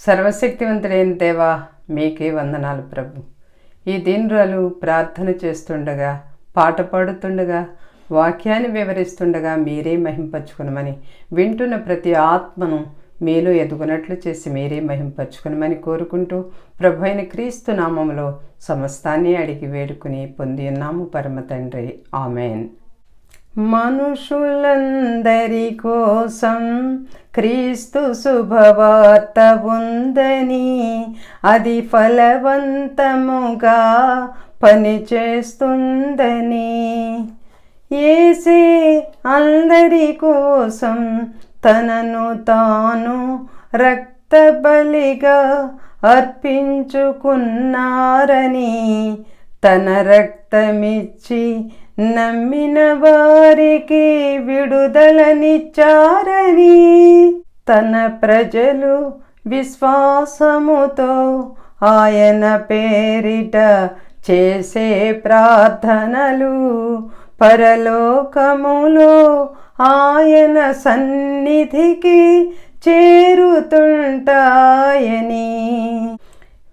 సర్వశక్తివంతుడైన దేవా, మీకే వందనాలు ప్రభు. ఈ దీనురాలు ప్రార్థన చేస్తుండగా, పాట పాడుతుండగా, వాక్యాన్ని వివరిస్తుండగా మీరే మహింపరచుకునమని, వింటున్న ప్రతి ఆత్మను మీలో ఎదుగునట్లు చేసి మీరే మహింపరచుకునమని కోరుకుంటూ, ప్రభు అయిన క్రీస్తు నామములో సమస్తాన్ని అడిగి వేడుకుని పొంది ఉన్నాము పరమ తండ్రి. ఆమెన్. మనుషులందరి కోసం క్రీస్తు శుభవార్త ఉందని, అది ఫలవంతముగా పనిచేస్తుందని, యేసే అందరి కోసం తనను తాను రక్తబలిగా అర్పించుకున్నారని, తన రక్తమిచ్చి నమ్మిన వారికి విడుదలనిచ్చారని, తన ప్రజలు విశ్వాసముతో ఆయన పేరిట చేసే ప్రార్థనలు పరలోకములో ఆయన సన్నిధికి చేరుతుంటాయని,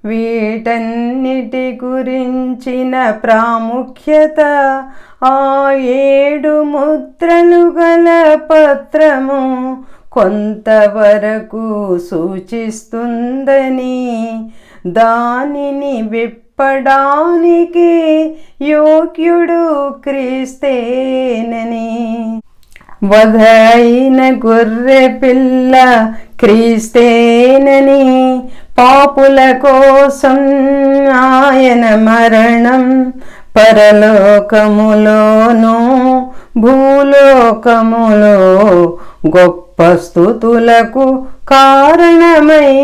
వీటన్నిటి గురించిన ప్రాముఖ్యత ఆ 7 ముద్రలు గల పత్రము కొంతవరకు సూచిస్తుందని, దానిని విప్పడానికి యోగ్యుడు క్రీస్తేనని, వధైన గొర్రె పిల్ల క్రీస్తేనని, పాపుల కోసం ఆయన మరణం పరలోకములోను భూలోకములో గొప్ప స్తుతులకు కారణమయ్యనని,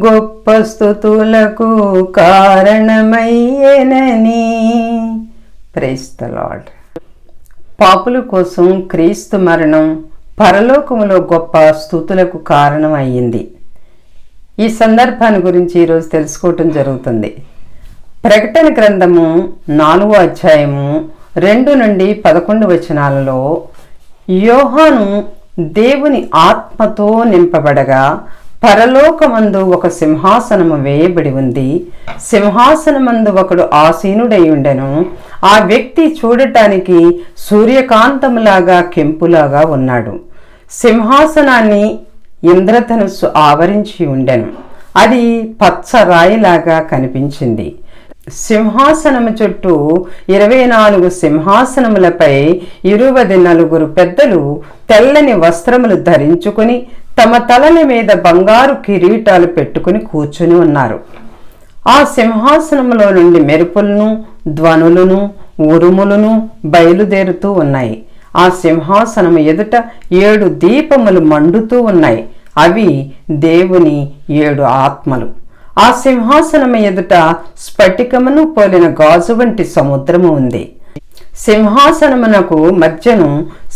గొప్ప స్తుతులకు కారణమయ్యనని. Praise the Lord. పాపుల కోసం క్రీస్తు మరణం పరలోకములో గొప్ప స్తుతులకు కారణం అయ్యింది. ఈ సందర్భాన్ని గురించి ఈరోజు తెలుసుకోవటం జరుగుతుంది. ప్రకటన గ్రంథము 4వ అధ్యాయము 2 నుండి 11 వచనాలలో యోహాను దేవుని ఆత్మతో నింపబడగా, పరలోకమందు ఒక సింహాసనము వేయబడి ఉంది, సింహాసనమందు ఒకడు ఆసీనుడై ఉండెను. ఆ వ్యక్తి చూడటానికి సూర్యకాంతములాగా కెంపులాగా ఉన్నాడు. సింహాసనాన్ని ఇంద్రధనుస్సు ఆవరించి ఉండెను. అది పచ్చరాయిలాగా కనిపించింది. సింహాసనము చుట్టూ 24 సింహాసనములపై 24 పెద్దలు తెల్లని వస్త్రములు ధరించుకుని తమ తలల మీద బంగారు కిరీటాలు పెట్టుకుని కూర్చుని ఉన్నారు. ఆ సింహాసనములో నుండి మెరుపులను, ధ్వనులను, ఉరుములను బయలుదేరుతూ ఉన్నాయి. ఆ సింహాసనము ఎదుట 7 దీపములు మండుతూ ఉన్నాయి. అవి దేవుని 7 ఆత్మలు. ఆ సింహాసనము ఎదుట స్ఫటికమును పోలిన గాజు వంటి సముద్రము ఉంది. సింహాసనమునకు మధ్యను,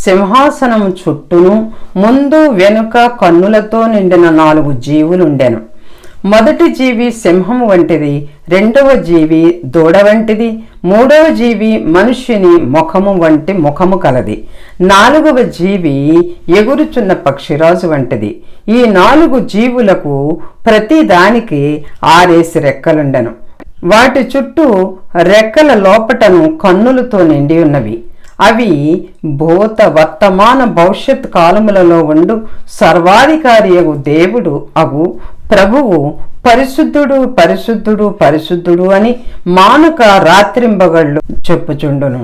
సింహాసనము చుట్టూను, ముందు వెనుక కన్నులతో నిండిన 4 జీవులుండెను. మొదటి జీవి సింహము వంటిది, రెండవ జీవి దూడ వంటిది, మూడవ జీవి మనుష్యుని ముఖము వంటి ముఖము కలది, 4వ జీవి ఎగురుచున్న పక్షిరాజు వంటిది. ఈ 4 జీవులకు ప్రతి దానికి 6 రెక్కలుండెను. వాటి చుట్టూ రెక్కల లోపటను కన్నులతో నిండి ఉన్నవి. అవి భూత వర్తమాన భవిష్యత్ కాలములలో ఉండు సర్వాధికారి అగు దేవుడు అగు ప్రభువు పరిశుద్ధుడు పరిశుద్ధుడు పరిశుద్ధుడు అని మానక రాత్రింబగళ్ళు చెప్పుచుండును.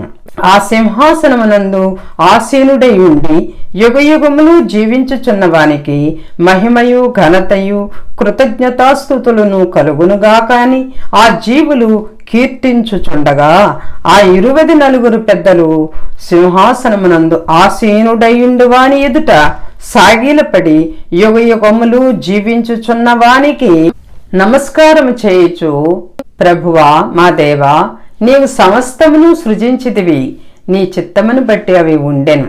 ఆ సింహాసనమునందు ఆసీనుడై ఉండి యుగయుగములు జీవించుచున్న వానికి మహిమయు ఘనతయు కృతజ్ఞతాస్తుతులను కలుగునుగాక అని ఆ జీవులు కీర్తించుచుండగా, ఆ 24 పెద్దలు సింహాసనమునందు ఆసీనుడైయుండు వాని ఎదుట సాగిలపడి యుగయుగములు జీవించుచున్న వానికి నమస్కారము చేయుచు, ప్రభువా మా దేవా, నీవు సమస్తమును సృజించితివి, నీ చిత్తమును బట్టి అవి ఉండెను,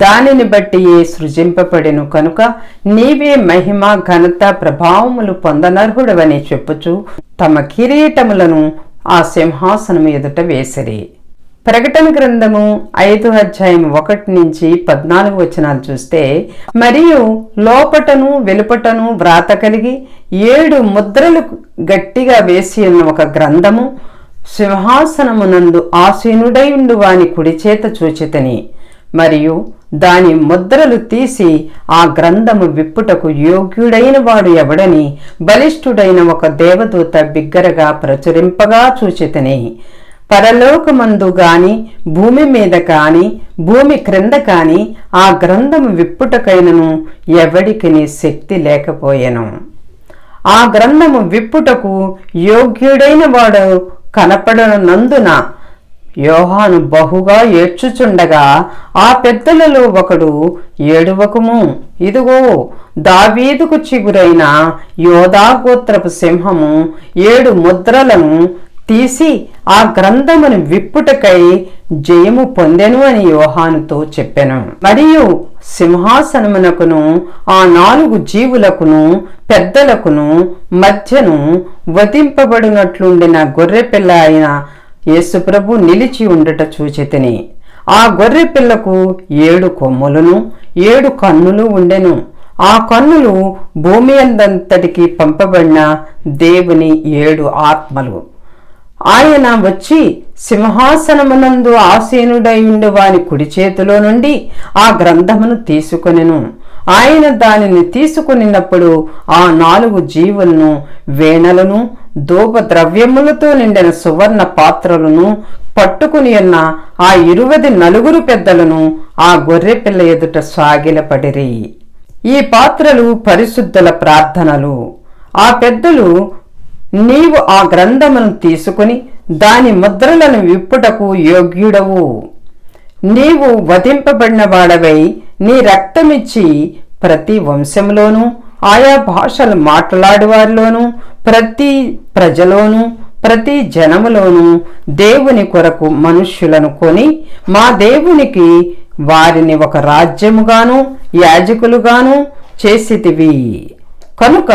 దానిని బట్టి సృజింపబడెను కనుక నీవే మహిమ ఘనత ప్రభావములు పొందనర్హుడవని చెప్పుచు తమ కిరీటములను ఆ సింహాసనము ఎదుట వేసిరి. ప్రకటన గ్రంథము 5:1-14 చూస్తే, మరియు లోపటను వెలుపటను వ్రాత కలిగి 7 ముద్రలు గట్టిగా వేసి ఉన్న ఒక గ్రంథము సింహాసనమునందు ఆసీనుడై ఉండు వాని కుడి చేత చూచితిని. మరియు దాని ముద్రలు తీసి ఆ గ్రంథము విప్పుటకు యోగ్యుడైన వాడు ఎవడని బలిష్ఠుడైన ఒక దేవదూత బిగ్గరగా ప్రచురింపగా చూచితిని. పరలోకమందు గాని భూమి మీద కాని భూమి క్రింద కాని ఆ గ్రంథము విప్పుటకైనను ఎవడికిని శక్తి లేకపోయెను. ఆ గ్రంథము విప్పుటకు యోగ్యుడైన వాడు కనపడనందున యోహాను బహుగా ఏడ్చుచుండగా ఆ పెద్దలలో ఒకడు, ఏడువకుము, ఇదిగో దావీదుకు చిగురైన యోధా గోత్రపు సింహము 7 ముద్రలను తీసి ఆ గ్రంథమును విప్పుటకై జయము పొందెను అని యోహానుతో చెప్పెను. మరియు సింహాసనమునకును ఆ 4 జీవులకును పెద్దలకును మధ్యను వధింపబడినట్లుండిన గొర్రెపిల్ల అయిన యేసుప్రభు నిలిచి ఉండట చూచితిని. ఆ గొర్రెపిల్లకు 7 కొమ్ములను 7 కన్నులు ఉండెను. ఆ కన్నులు భూమి అందంతటికి పంపబడిన దేవుని 7 ఆత్మలు. ఆయన వచ్చి సింహాసనమునందు ఆసీనుడై ఉండు వాని కుడి చేతిలో నుండి ఆ గ్రంథమును తీసుకొనెను. ఆయన దానిని తీసుకునినప్పుడు ఆ 4 జీవులను వీణలను ధూప ద్రవ్యములతో నిండిన సువర్ణ పాత్రలను పట్టుకుని ఉన్న ఆ 24 పెద్దలను ఆ గొర్రెపిల్ల ఎదుట సాగిలపడిరి. ఈ పాత్రలు పరిశుద్ధుల ప్రార్థనలు. ఆ పెద్దలు, నీవు ఆ గ్రంథమును తీసుకుని దాని ముద్రలను విప్పుటకు యోగ్యుడవు. నీవు వధింపబడిన వాడవై నీ రక్తమిచ్చి ప్రతి వంశంలోనూ ఆయా భాషలు మాట్లాడేవారిలోనూ ప్రతి ప్రజలోనూ ప్రతి జనములోనూ దేవుని కొరకు మనుష్యులను కొని మా దేవునికి వారిని ఒక రాజ్యముగాను యాజకులుగాను చేసితివి. కనుక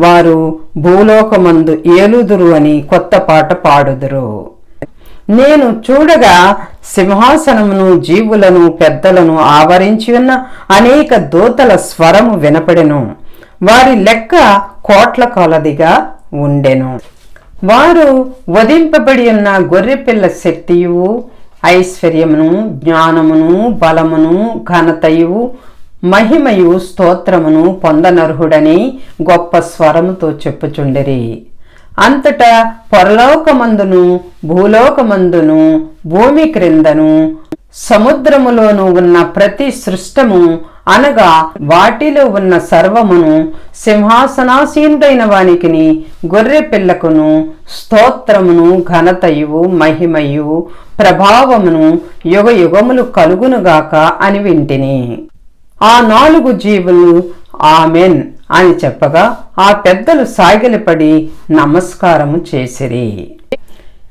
వారు భూలోకమందు ఏలుదురు అని కొత్త పాట పాడుదురు. నేను చూడగా సింహాసనమును జీవులను పెద్దలను ఆవరించి ఉన్న అనేక దూతల స్వరము వినపడెను. వారి లెక్క కోట్ల కొలదిగా ఉండెను. వారు వధింపబడి ఉన్న గొర్రెపిల్ల శక్తియు ఐశ్వర్యమును జ్ఞానమును బలమును ఘనతయు మహిమయు స్తోత్రమును పొందనర్హుడని గొప్ప స్వరముతో చెప్పుచుండిరి. అంతటా పరలోకమందును భూలోకమందును భూమి క్రిందను సముద్రములోను ఉన్న ప్రతి సృష్టము అనగా వాటిలో ఉన్న సర్వమును సింహాసనాసీనుడైన వానికిని గొర్రె పిల్లకును స్తోత్రమును ఘనతయు మహిమయు ప్రభావమును యుగ యుగములు కలుగునుగాక అని వింటిని. ఆ 4 జీవులు ఆమెన్ అని చెప్పగా ఆ పెద్దలు సాగిలపడి నమస్కారము చేసిరి.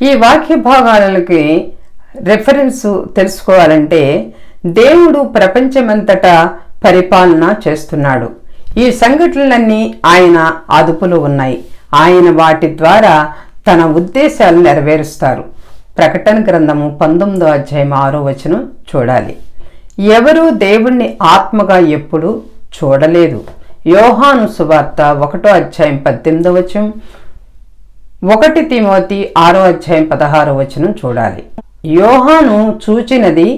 ఈ వాక్య భాగాలకి రెఫరెన్స్ తెలుసుకోవాలంటే, దేవుడు ప్రపంచమంతటా పరిపాలన చేస్తున్నాడు. ఈ సంఘటనలన్నీ ఆయన అదుపులో ఉన్నాయి. ఆయన వాటి ద్వారా తన ఉద్దేశాలు నెరవేరుస్తారు. ప్రకటన గ్రంథము 19:6 చూడాలి. ఎవరు దేవుణ్ణి ఆత్మగా ఎప్పుడు చూడలేదు. యోహాను సువార్త 1:18 1 తిమోతి 6:16 చూడాలి. యోహాను చూచినది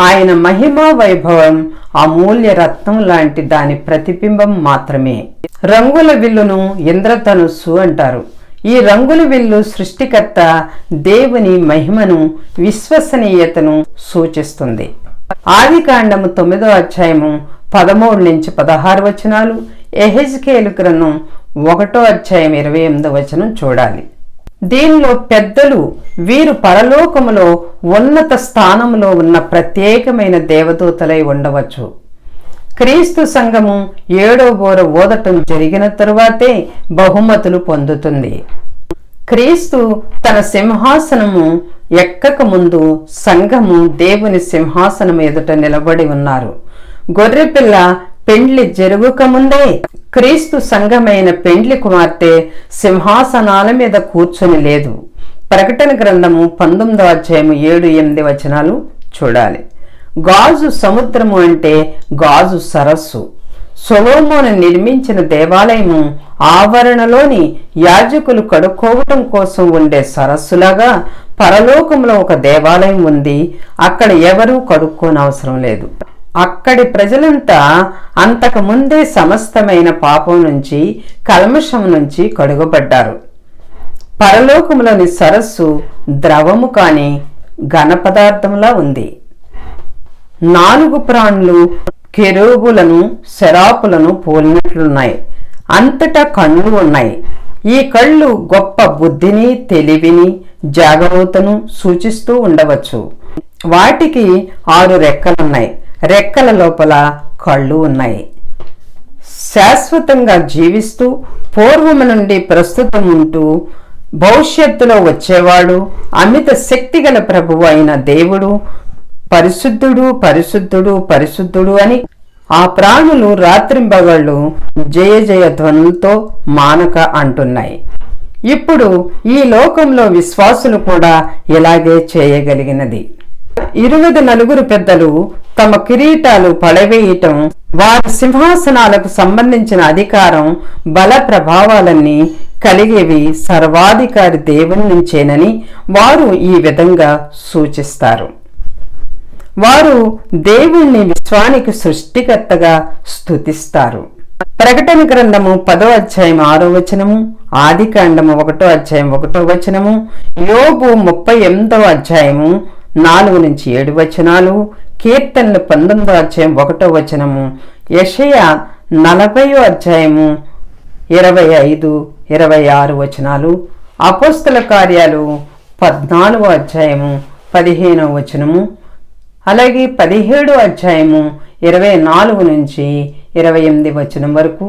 ఆయన మహిమా వైభవం అమూల్య రత్నం లాంటి దాని ప్రతిబింబం మాత్రమే. రంగుల విల్లును ఇంద్రధనుస్సు అంటారు. ఈ రంగుల విల్లు సృష్టికర్త దేవుని మహిమను విశ్వసనీయతను సూచిస్తుంది. ఆదికాండము 9:13-16 యెహెజ్కేలు గ్రంథం 1:28 చూడాలి. దీనిలో పెద్దలు వీరు పరలోకములో ఉన్నత స్థానంలో ఉన్న ప్రత్యేకమైన దేవదూతలై ఉండవచ్చు. క్రీస్తు సంఘము 7వ బోర ఊదటం జరిగిన తరువాతే బహుమతులు పొందుతుంది. క్రీస్తు తన సింహాసనము ఎక్కక ముందు సంఘము దేవుని సింహాసనం ఎదుట నిలబడి ఉన్నారు. గొర్రెపిల్ల పెండ్లి జరుగుక ముందే క్రీస్తు సంఘమైన పెండ్లి కుమార్తె సింహాసనాల మీద కూర్చొని లేదు. ప్రకటన గ్రంథము 19వ అధ్యాయము 7-8 వచనాలు చూడాలి. గాజు సముద్రము అంటే గాజు సరస్సు. సొలొమోను నిర్మించిన దేవాలయము ఆవరణలోని యాజకులు కడుక్కోవటం కోసం ఉండే సరస్సులాగా పరలోకంలో ఒక దేవాలయం ఉంది. అక్కడ ఎవరూ కడుక్కోనవసరం లేదు. అక్కడి ప్రజలంతా అంతకు ముందే సమస్తమైన పాపం నుంచి, కల్మషం నుంచి కడుగబడ్డారు. పరలోకంలోని సరస్సు ద్రవము కాని ఘన పదార్థంలా ఉంది. 4 ప్రాణులు కెరూబులను, సెరాపులను పోలినట్లున్నాయి. అంతటా కళ్ళు ఉన్నాయి. ఈ కళ్ళు గొప్ప బుద్ధిని, తెలివిని, జాగరూకతను సూచిస్తూ ఉండవచ్చు. వాటికి 6 రెక్కలున్నాయి. రెక్కల లోపల కళ్ళు ఉన్నాయి. శాశ్వతంగా జీవిస్తూ, పూర్వము నుండి ప్రస్తుతం ఉంటూ, భవిష్యత్తులో వచ్చేవాడు, అమిత శక్తిగల ప్రభువు అయిన దేవుడు పరిశుద్ధుడు, పరిశుద్ధుడు, పరిశుద్ధుడు అని ఆ ప్రాణులు రాత్రింబగళ్ళు జయ జయ ధ్వనులతో మానక అంటున్నాయి. ఇప్పుడు ఈ లోకంలో విశ్వాసులు కూడా ఇలాగే చేయగలిగినది. 24 పెద్దలు తమ కిరీటాలు పడవేయటం, వారి సింహాసనాలకు సంబంధించిన అధికారం, బల ప్రభావాలన్నీ కలిగేవి సర్వాధికారి దేవుని నుంచేనని వారు ఈ విధంగా సూచిస్తారు. వారు దేవుణ్ణి విశ్వానికి సృష్టికర్తగా స్తుతిస్తారు. ప్రకటన గ్రంథము 10వ అధ్యాయం 6వ వచనము, ఆదికాండము 1వ అధ్యాయం 1వ వచనము, యోబు 38వ అధ్యాయము 4-7 వచనాలు, కీర్తనలు 19వ అధ్యాయం 1వ వచనము, యెషయా 40వ అధ్యాయము 25-26 వచనాలు, అపోస్తల కార్యాలు 14వ అధ్యాయము 15వ వచనము, అలాగే 17వ అధ్యాయము 24-28 వచనం వరకు,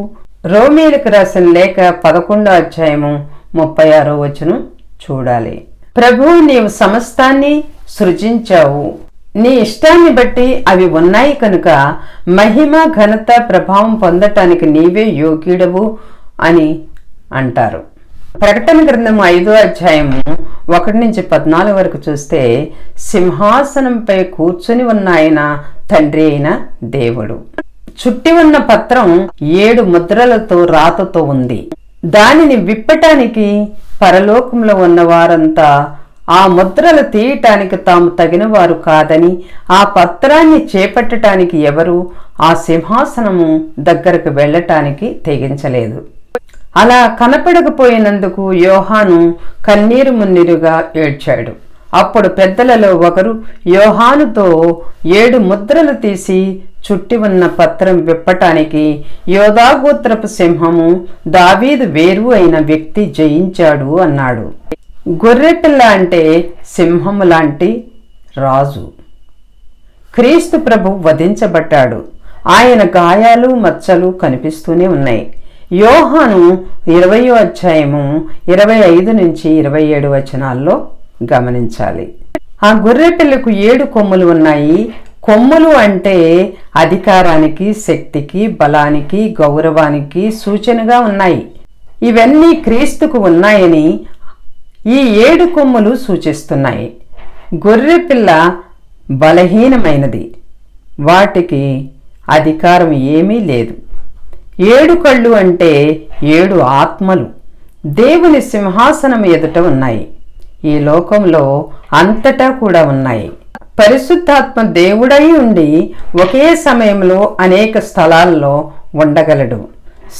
రోమీయులకు రాసిన లేఖ 11వ అధ్యాయము 36వ వచనం చూడాలి. ప్రభువు, నీవు సమస్తాన్ని సృజించావు. నీ ఇష్టాన్ని బట్టి అవి ఉన్నాయి కనుక మహిమ, ఘనత, ప్రభావం పొందటానికి నీవే యోగ్యుడవు అని అంటారు. ప్రకటన గ్రంథం 5వ అధ్యాయము 1-14 వరకు చూస్తే, సింహాసనంపై కూర్చుని ఉన్న ఆయన తండ్రి అయిన దేవుడు. చుట్టి ఉన్న పత్రం 7 ముద్రలతో రాతతో ఉంది. దానిని విప్పటానికి పరలోకంలో ఉన్న వారంతా ఆ ముద్రలు తీయటానికి తాము తగిన వారు కాదని, ఆ పత్రాన్ని చేపట్టడానికి ఎవరు ఆ సింహాసనము దగ్గరకు వెళ్ళటానికి తెగించలేదు. అలా కనపడకపోయినందుకు యోహాను కన్నీరు మున్నీరుగా ఏడ్చాడు. అప్పుడు పెద్దలలో ఒకరు యోహానుతో 7 ముద్రలు తీసి చుట్టి ఉన్న పత్రం విప్పటానికి యోదాగోత్రపు సింహము, దావీదు వేరు అయిన వ్యక్తి జయించాడు అన్నాడు. గొర్రెపిల్ల అంటే సింహము లాంటి రాజు. క్రీస్తు ప్రభు వధించబడ్డాడు. ఆయన గాయాలు, మచ్చలు కనిపిస్తూనే ఉన్నాయి. యోహాను 20వ అధ్యాయము 25-27 వచనాల్లో గమనించాలి. ఆ గొర్రెపిల్లకు 7 కొమ్ములు ఉన్నాయి. కొమ్ములు అంటే అధికారానికి, శక్తికి, బలానికి, గౌరవానికి సూచనగా ఉన్నాయి. ఇవన్నీ క్రీస్తుకు ఉన్నాయని ఈ 7 కొమ్ములు సూచిస్తున్నాయి. గొర్రెపిల్ల బలహీనమైనది. వాటికి అధికారం ఏమీ లేదు. 7 కళ్ళు అంటే 7 ఆత్మలు దేవుని సింహాసనం ఎదుట ఉన్నాయి. ఈ లోకంలో అంతటా కూడా ఉన్నాయి. పరిశుద్ధాత్మ దేవుడై ఉండి ఒకే సమయంలో అనేక స్థలాల్లో ఉండగలడు.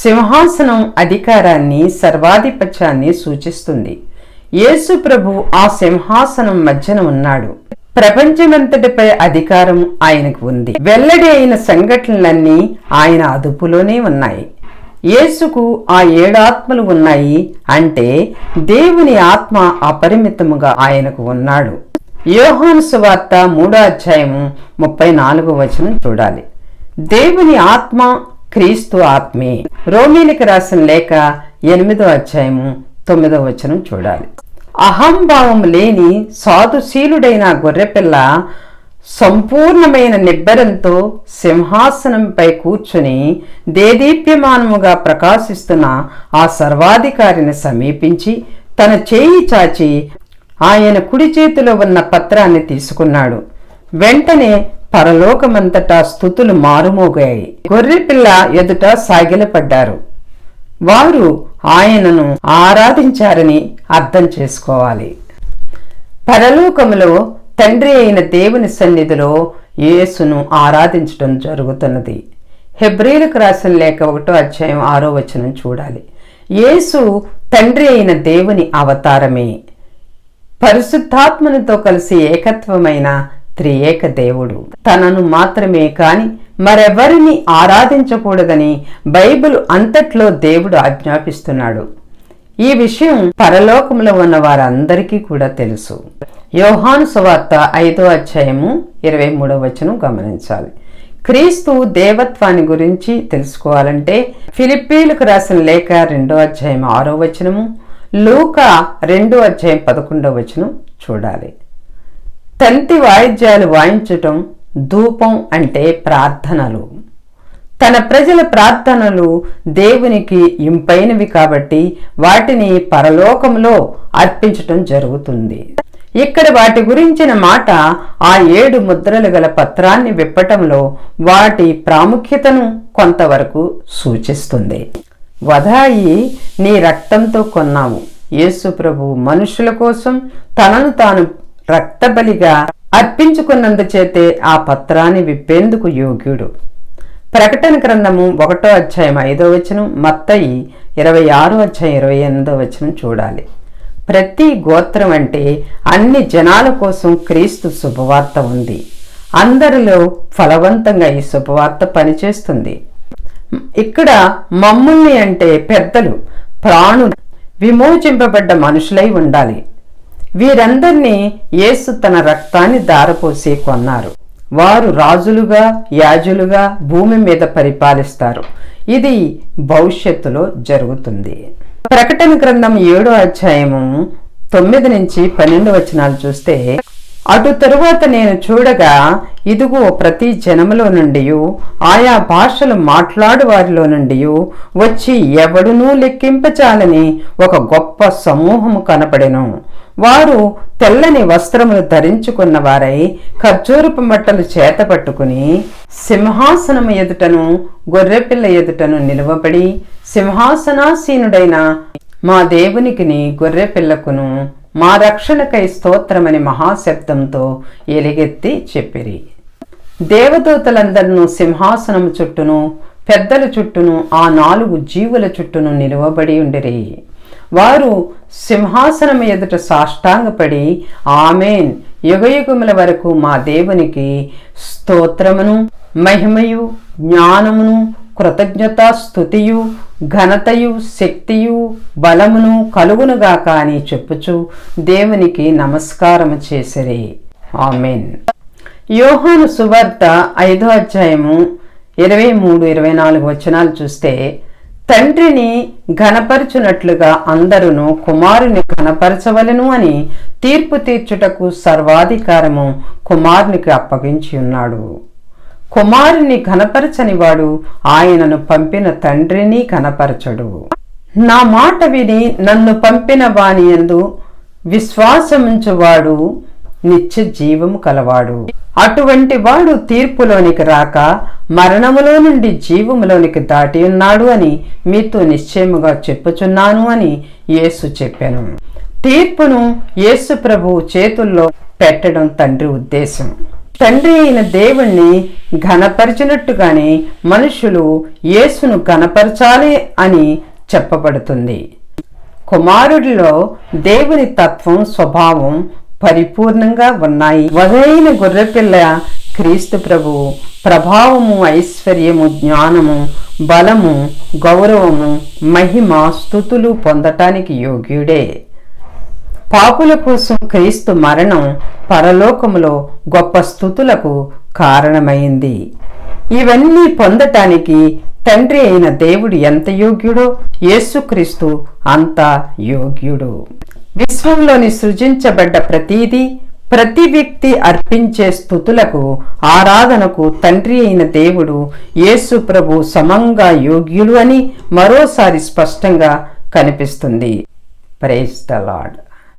సింహాసనం అధికారాన్ని, సర్వాధిపత్యాన్ని సూచిస్తుంది. యేసు ప్రభు ఆ సింహాసనం మధ్యన ఉన్నాడు. ప్రపంచమంతటిపై అధికారం ఆయనకు ఉంది. వెల్లడి అయిన సంఘటనలన్నీ ఆయన అదుపులోనే ఉన్నాయి. యేసుకు ఆ 7 ఆత్మలు ఉన్నాయి అంటే దేవుని ఆత్మ అపరిమితముగా ఆయనకు ఉన్నాడు. యోహాను సువార్త 3వ అధ్యాయము 34వ వచనం చూడాలి. దేవుని ఆత్మ క్రీస్తు ఆత్మే. రోమీయులకు రాసిన లేఖ 8వ అధ్యాయము 9వ వచనం చూడాలి. అహంభావం లేని సాధుశీలుడైన గొర్రెపిల్ల సంపూర్ణమైన నిబ్బరంతో సింహాసనంపై కూర్చుని దేదీప్యమానముగా ప్రకాశిస్తున్న ఆ సర్వాధికారిని సమీపించి తన చేయి చాచి ఆయన కుడి చేతిలో ఉన్న పత్రాన్ని తీసుకున్నాడు. వెంటనే పరలోకమంతటా స్తుతులు మారుమోగాయి. గొర్రెపిల్ల ఎదుట సాగిలపడ్డారు. వారు ఆయనను ఆరాధించారని అర్థం చేసుకోవాలి. పరలోకములో తండ్రి అయిన దేవుని సన్నిధిలో యేసును ఆరాధించడం జరుగుతున్నది. హెబ్రీలకు రాసిన లేఖ 1:6 చూడాలి. యేసు తండ్రి అయిన దేవుని అవతారమే. పరిశుద్ధాత్మనితో కలిసి ఏకత్వమైన త్రియేక దేవుడు. తనను మాత్రమే కాని మరెవరిని ఆరాధించకూడదని బైబిల్ అంతట్లో దేవుడు ఆజ్ఞాపిస్తున్నాడు. ఈ విషయం పరలోకంలో ఉన్న వారందరికీ కూడా తెలుసు. యోహాను సువార్త 5:23 గమనించాలి. క్రీస్తు దేవత్వాన్ని గురించి తెలుసుకోవాలంటే ఫిలిప్పీలకు రాసిన లేఖ 2:6, లూకా 2:11 చూడాలి. తంతి వాయిద్యాలు వాయించటం, ధూపం అంటే ప్రార్థనలు. తన ప్రజల ప్రార్థనలు దేవునికి ఇంపైనవి కాబట్టి వాటిని పరలోకంలో అర్పించటం జరుగుతుంది. ఇక్కడ వాటి గురించిన మాట ఆ 7 ముద్రలు గల పత్రాన్ని విప్పటంలో వాటి ప్రాముఖ్యతను కొంతవరకు సూచిస్తుంది. వధాయి నీ రక్తంతో కొన్నావు. యేసు ప్రభు మనుషుల కోసం తనను తాను రక్తబలిగా అర్పించుకున్నందుచేతే ఆ పత్రాన్ని విప్పేందుకు యోగ్యుడు. ప్రకటన గ్రంథము 1:5, మత్తయి 26:28 చూడాలి. ప్రతి గోత్రం అంటే అన్ని జనాల కోసం క్రీస్తు శుభవార్త ఉంది. అందరిలో ఫలవంతంగా ఈ శుభవార్త పనిచేస్తుంది. ఇక్కడ మమ్ముల్ని అంటే పెద్దలు, ప్రాణులు, విమోచింపబడ్డ మనుషులై ఉండాలి. వీరందరినీ యేసు తన రక్తాన్ని ధారపోసి కొన్నారు. వారు రాజులుగా, యాజులుగా భూమి మీద పరిపాలిస్తారు. ఇది భవిష్యత్తులో జరుగుతుంది. ప్రకటన గ్రంథం 7:9-12 చూస్తే, అటు తరువాత నేను చూడగా ఇదిగో ప్రతి జనములో నుండి ఆయా భాషలు మాట్లాడు వారిలో నుండి వచ్చి ఎవడునూ లెక్కింపచాలని ఒక గొప్ప సమూహము కనపడెను. వారు తెల్లని వస్త్రములు ధరించుకున్న వారై ఖర్జూరపు మట్టలు చేత పట్టుకుని సింహాసనము ఎదుటను గొర్రెపిల్ల ఎదుటను నిలువబడి, సింహాసనాసీనుడైన మా దేవునికిని గొర్రెపిల్లకును మా రక్షణకై స్తోత్రమని మహాశబ్దంతో ఎలుగెత్తి చెప్పిరి. దేవదూతలందరినూ సింహాసనము చుట్టూను పెద్దల చుట్టూను ఆ 4 జీవుల చుట్టూను నిలువబడి ఉండిరి. వారు సింహాసనం ఎదుట సాష్టాంగపడి, ఆమేన్, యుగయుగముల వరకు మా దేవునికి స్తోత్రమును మహిమయు జ్ఞానమును కృతజ్ఞతా స్తుతియు ఘనతయు శక్తియు బలమును కలుగునుగాక అని చెప్పుచు దేవునికి నమస్కారము చేసిరి. ఆమేన్. యోహాను సువార్త 5:23-24 చూస్తే, తండ్రిని ఘనపరచునట్లుగా అందరూ కుమారుని ఘనపరచవలెను అని తీర్పు తీర్చుటకు సర్వాధికారము కుమారునికి అప్పగించి ఉన్నాడు. కుమారుని ఘనపరచని వాడు ఆయనను పంపిన తండ్రిని ఘనపరచడు. నా మాట విని నన్ను పంపిన వాని యందు విశ్వాసముంచువాడు నిత్య జీవము కలవాడు. అటువంటి వాడు తీర్పులోనికి రాక మరణములో నుండి జీవములోనికి దాటి ఉన్నాడు అని మీతో నిశ్చయముగా చెప్పుచున్నాను అని యేసు చెప్పాను. తీర్పును యేసు ప్రభువు చేతుల్లో పెట్టడం తండ్రి ఉద్దేశం. తండ్రి అయిన దేవుణ్ణి ఘనపరిచినట్టుగానే మనుషులు యేసును ఘనపరచాలి అని చెప్పబడుతుంది. కుమారుడిలో దేవుని తత్వం, స్వభావం పరిపూర్ణంగా ఉన్నాయి. వధైన గొర్రెపిల్ల క్రీస్తు ప్రభువు ప్రభావము, ఐశ్వర్యము, జ్ఞానము, బలము, గౌరవము, మహిమ, స్తుతులు పొందటానికి యోగ్యుడే. పాపుల కోసం క్రీస్తు మరణం పరలోకములో గొప్ప స్తుతులకు కారణమైంది. ఇవన్నీ పొందటానికి తండ్రి అయిన దేవుడు ఎంత యోగ్యుడో యేసుక్రీస్తు అంత యోగ్యుడు. విశ్వంలోని సృజించబడ్డ ప్రతి వ్యక్తి అర్పించే స్తుతులకు, ఆరాధనకు తండ్రి అయిన దేవుడు యేసు ప్రభు సమంగా యోగ్యులు అని మరోసారి స్పష్టంగా కనిపిస్తుంది. Praise the lord.